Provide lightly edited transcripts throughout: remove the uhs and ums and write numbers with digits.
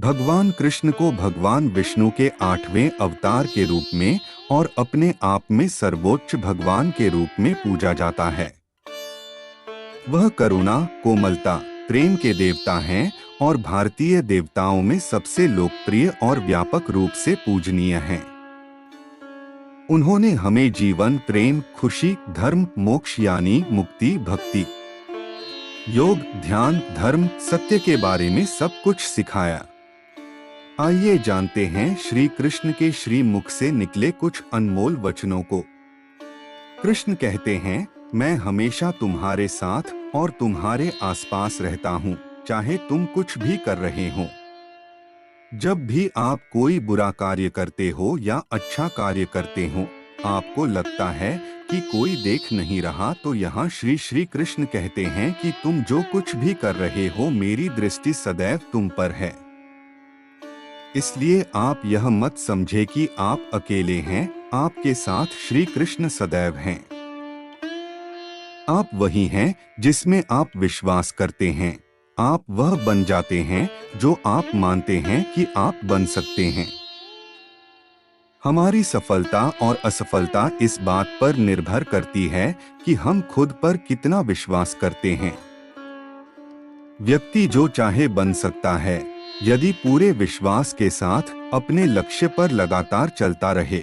भगवान कृष्ण को भगवान विष्णु के 8वें अवतार के रूप में और अपने आप में सर्वोच्च भगवान के रूप में पूजा जाता है। वह करुणा, कोमलता, प्रेम के देवता हैं और भारतीय देवताओं में सबसे लोकप्रिय और व्यापक रूप से पूजनीय हैं। उन्होंने हमें जीवन, प्रेम, खुशी, धर्म, मोक्ष यानी मुक्ति, भक्ति, योग, ध्यान, धर्म, सत्य के बारे में सब कुछ सिखाया। आइए जानते हैं श्री कृष्ण के श्री मुख से निकले कुछ अनमोल वचनों को। कृष्ण कहते हैं, मैं हमेशा तुम्हारे साथ और तुम्हारे आसपास रहता हूँ, चाहे तुम कुछ भी कर रहे हो। जब भी आप कोई बुरा कार्य करते हो या अच्छा कार्य करते हो, आपको लगता है कि कोई देख नहीं रहा, तो यहाँ श्री श्री कृष्ण कहते हैं कि तुम जो कुछ भी कर रहे हो, मेरी दृष्टि सदैव तुम पर है। इसलिए आप यह मत समझे कि आप अकेले हैं, आपके साथ श्री कृष्ण सदैव हैं। आप वही हैं जिसमें आप विश्वास करते हैं। आप वह बन जाते हैं जो आप मानते हैं कि आप बन सकते हैं। हमारी सफलता और असफलता इस बात पर निर्भर करती है कि हम खुद पर कितना विश्वास करते हैं। व्यक्ति जो चाहे बन सकता है, यदि पूरे विश्वास के साथ अपने लक्ष्य पर लगातार चलता रहे।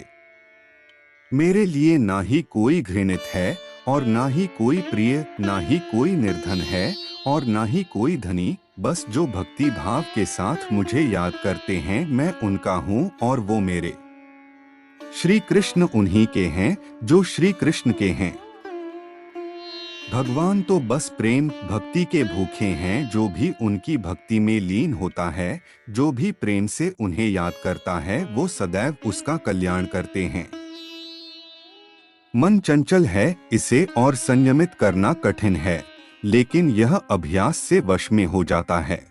मेरे लिए ना ही कोई घृणित है और ना ही कोई प्रिय, ना ही कोई निर्धन है और ना ही कोई धनी, बस जो भक्ति भाव के साथ मुझे याद करते हैं, मैं उनका हूँ और वो मेरे। श्री कृष्ण उन्हीं के हैं जो श्री कृष्ण के हैं। भगवान तो बस प्रेम भक्ति के भूखे हैं। जो भी उनकी भक्ति में लीन होता है, जो भी प्रेम से उन्हें याद करता है, वो सदैव उसका कल्याण करते हैं। मन चंचल है, इसे और संयमित करना कठिन है, लेकिन यह अभ्यास से वश में हो जाता है।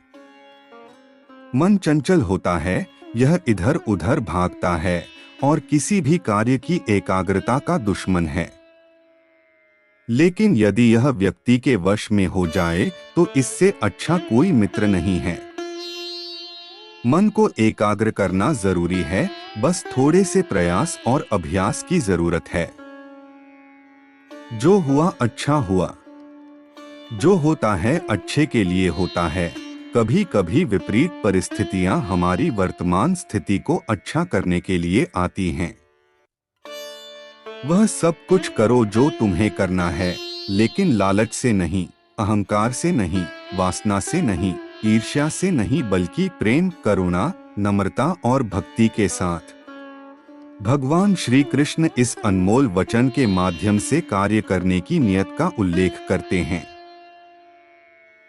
मन चंचल होता है, यह इधर उधर भागता है और किसी भी कार्य की एकाग्रता का दुश्मन है। लेकिन यदि यह व्यक्ति के वश में हो जाए तो इससे अच्छा कोई मित्र नहीं है। मन को एकाग्र करना जरूरी है, बस थोड़े से प्रयास और अभ्यास की जरूरत है। जो हुआ अच्छा हुआ। जो होता है अच्छे के लिए होता है। कभी कभी विपरीत परिस्थितियां हमारी वर्तमान स्थिति को अच्छा करने के लिए आती हैं। वह सब कुछ करो जो तुम्हें करना है, लेकिन लालच से नहीं, अहंकार से नहीं, वासना से नहीं, ईर्ष्या से नहीं, बल्कि प्रेम, करुणा, नम्रता और भक्ति के साथ। भगवान श्री कृष्ण इस अनमोल वचन के माध्यम से कार्य करने की नियत का उल्लेख करते हैं।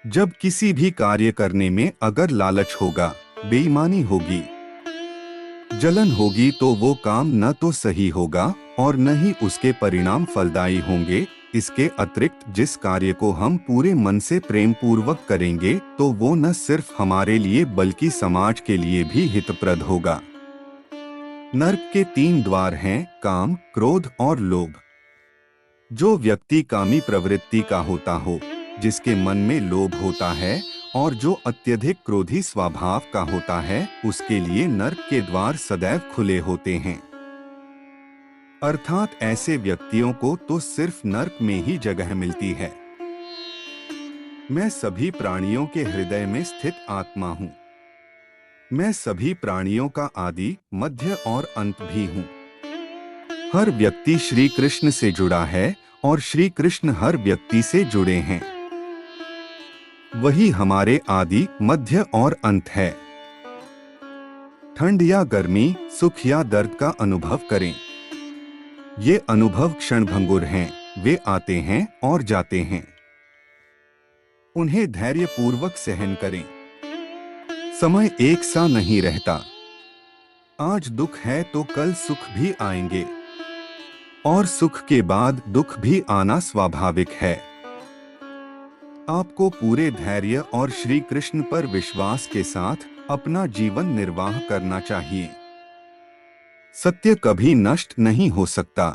जब किसी भी कार्य करने में अगर लालच होगा, बेईमानी होगी, जलन होगी, तो वो काम न तो सही होगा और न ही उसके परिणाम फलदायी होंगे। इसके अतिरिक्त जिस कार्य को हम पूरे मन से प्रेम पूर्वक करेंगे, तो वो न सिर्फ हमारे लिए बल्कि समाज के लिए भी हितप्रद होगा। नरक के 3 द्वार हैं, काम, क्रोध और लोभ। जो व्यक्ति कामी प्रवृत्ति का होता हो, जिसके मन में लोभ होता है और जो अत्यधिक क्रोधी स्वभाव का होता है, उसके लिए नरक के द्वार सदैव खुले होते हैं। अर्थात ऐसे व्यक्तियों को तो सिर्फ नरक में ही जगह मिलती है। मैं सभी प्राणियों के हृदय में स्थित आत्मा हूँ। मैं सभी प्राणियों का आदि, मध्य और अंत भी हूँ। हर व्यक्ति श्री कृष्ण से जुड़ा है और श्री कृष्ण हर व्यक्ति से जुड़े हैं। वही हमारे आदि, मध्य और अंत है। ठंड या गर्मी, सुख या दर्द का अनुभव करें। ये अनुभव क्षणभंगुर हैं, वे आते हैं और जाते हैं। उन्हें धैर्यपूर्वक सहन करें। समय एक सा नहीं रहता। आज दुख है तो कल सुख भी आएंगे और सुख के बाद दुख भी आना स्वाभाविक है। आपको पूरे धैर्य और श्री कृष्ण पर विश्वास के साथ अपना जीवन निर्वाह करना चाहिए। सत्य कभी नष्ट नहीं हो सकता।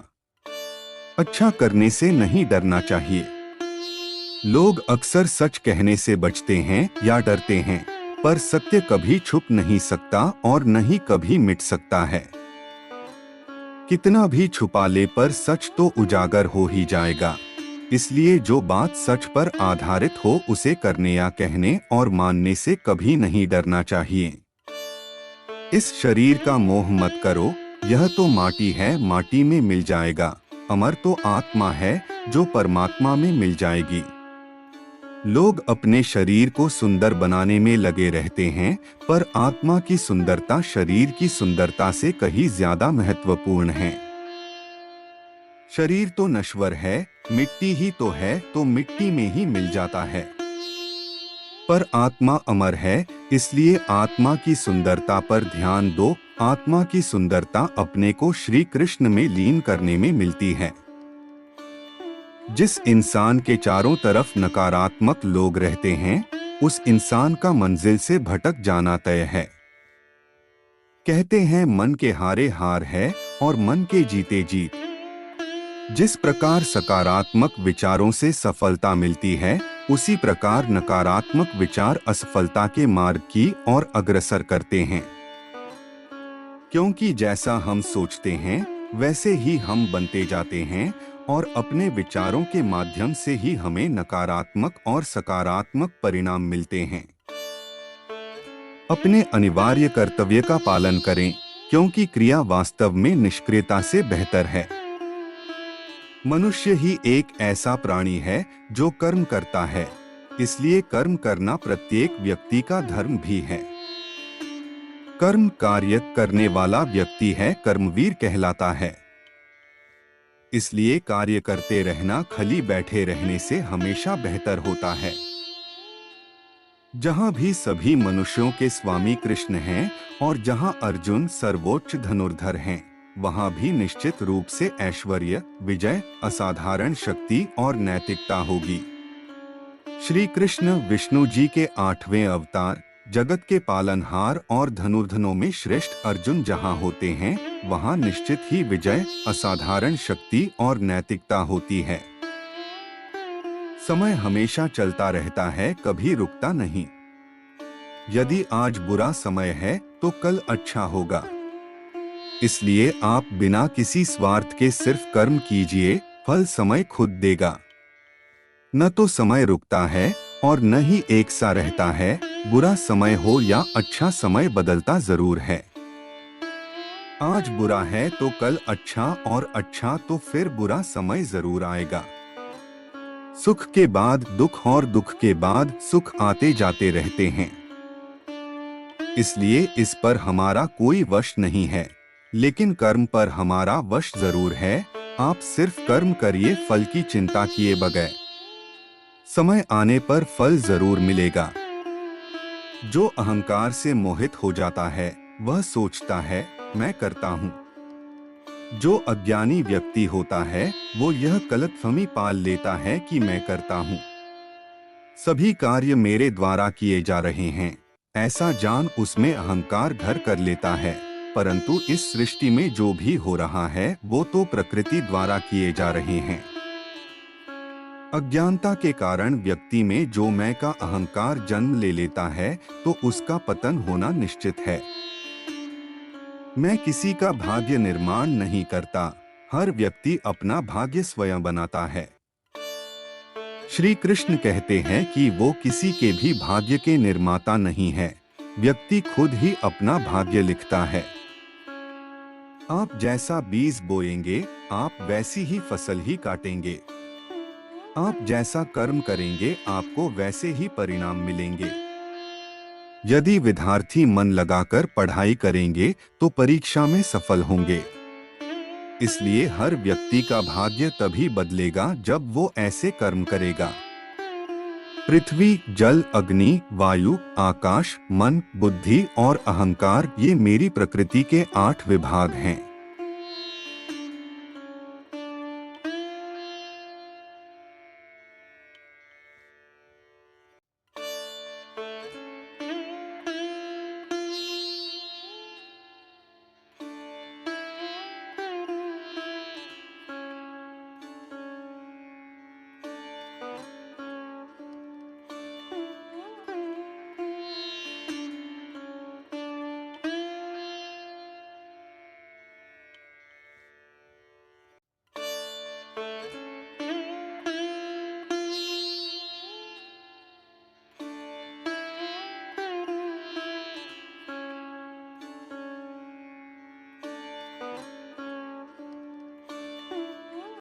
अच्छा करने से नहीं डरना चाहिए। लोग अक्सर सच कहने से बचते हैं या डरते हैं। पर सत्य कभी छुप नहीं सकता और न ही कभी मिट सकता है। कितना भी छुपा ले पर सच तो उजागर हो ही जाएगा। इसलिए जो बात सच पर आधारित हो उसे करने या कहने और मानने से कभी नहीं डरना चाहिए। इस शरीर का मोह मत करो, यह तो माटी है, माटी में मिल जाएगा। अमर तो आत्मा है जो परमात्मा में मिल जाएगी। लोग अपने शरीर को सुंदर बनाने में लगे रहते हैं, पर आत्मा की सुंदरता शरीर की सुंदरता से कहीं ज्यादा महत्वपूर्ण है। शरीर तो नश्वर है, मिट्टी ही तो है, तो मिट्टी में ही मिल जाता है। पर आत्मा अमर है, इसलिए आत्मा की सुंदरता पर ध्यान दो। आत्मा की सुंदरता अपने को श्री कृष्ण में लीन करने में मिलती है। जिस इंसान के चारों तरफ नकारात्मक लोग रहते हैं, उस इंसान का मंजिल से भटक जाना तय है। कहते हैं मन के हारे हार है और मन के जीते जीत। जिस प्रकार सकारात्मक विचारों से सफलता मिलती है, उसी प्रकार नकारात्मक विचार असफलता के मार्ग की ओर अग्रसर करते हैं। क्योंकि जैसा हम सोचते हैं वैसे ही हम बनते जाते हैं और अपने विचारों के माध्यम से ही हमें नकारात्मक और सकारात्मक परिणाम मिलते हैं। अपने अनिवार्य कर्तव्य का पालन करें, क्योंकि क्रिया वास्तव में निष्क्रियता से बेहतर है। मनुष्य ही एक ऐसा प्राणी है जो कर्म करता है, इसलिए कर्म करना प्रत्येक व्यक्ति का धर्म भी है। कर्म कार्य करने वाला व्यक्ति है कर्मवीर कहलाता है। इसलिए कार्य करते रहना खाली बैठे रहने से हमेशा बेहतर होता है। जहां भी सभी मनुष्यों के स्वामी कृष्ण हैं और जहां अर्जुन सर्वोच्च धनुर्धर हैं, वहां भी निश्चित रूप से ऐश्वर्य, विजय, असाधारण शक्ति और नैतिकता होगी। श्री कृष्ण विष्णु जी के 8वें अवतार, जगत के पालनहार और धनुर्धनों में श्रेष्ठ अर्जुन जहां होते हैं, वहां निश्चित ही विजय, असाधारण शक्ति और नैतिकता होती है। समय हमेशा चलता रहता है, कभी रुकता नहीं। यदि आज बुरा समय है तो कल अच्छा होगा। इसलिए आप बिना किसी स्वार्थ के सिर्फ कर्म कीजिए, फल समय खुद देगा। न तो समय रुकता है और न ही एक सा रहता है। बुरा समय हो या अच्छा समय बदलता जरूर है। आज बुरा है तो कल अच्छा, और अच्छा तो फिर बुरा समय जरूर आएगा। सुख के बाद दुख और दुख के बाद सुख आते जाते रहते हैं। इसलिए इस पर हमारा कोई वश नहीं है, लेकिन कर्म पर हमारा वश जरूर है। आप सिर्फ कर्म करिए, फल की चिंता किए बगैर। समय आने पर फल जरूर मिलेगा। जो अहंकार से मोहित हो जाता है वह सोचता है मैं करता हूँ। जो अज्ञानी व्यक्ति होता है वो यह गलतफहमी पाल लेता है कि मैं करता हूँ, सभी कार्य मेरे द्वारा किए जा रहे हैं, ऐसा जान उसमें अहंकार घर कर लेता है। परंतु इस सृष्टि में जो भी हो रहा है वो तो प्रकृति द्वारा किए जा रहे हैं। अज्ञानता के कारण व्यक्ति में जो मैं का अहंकार जन्म ले लेता है तो उसका पतन होना निश्चित है। मैं किसी का भाग्य निर्माण नहीं करता, हर व्यक्ति अपना भाग्य स्वयं बनाता है। श्री कृष्ण कहते हैं कि वो किसी के भी भाग्य के निर्माता नहीं है, व्यक्ति खुद ही अपना भाग्य लिखता है। आप जैसा बीज बोएंगे आप वैसी ही फसल ही काटेंगे। आप जैसा कर्म करेंगे आपको वैसे ही परिणाम मिलेंगे। यदि विद्यार्थी मन लगाकर पढ़ाई करेंगे तो परीक्षा में सफल होंगे। इसलिए हर व्यक्ति का भाग्य तभी बदलेगा जब वो ऐसे कर्म करेगा। पृथ्वी, जल, अग्नि, वायु, आकाश, मन, बुद्धि और अहंकार, ये मेरी प्रकृति के 8 विभाग हैं।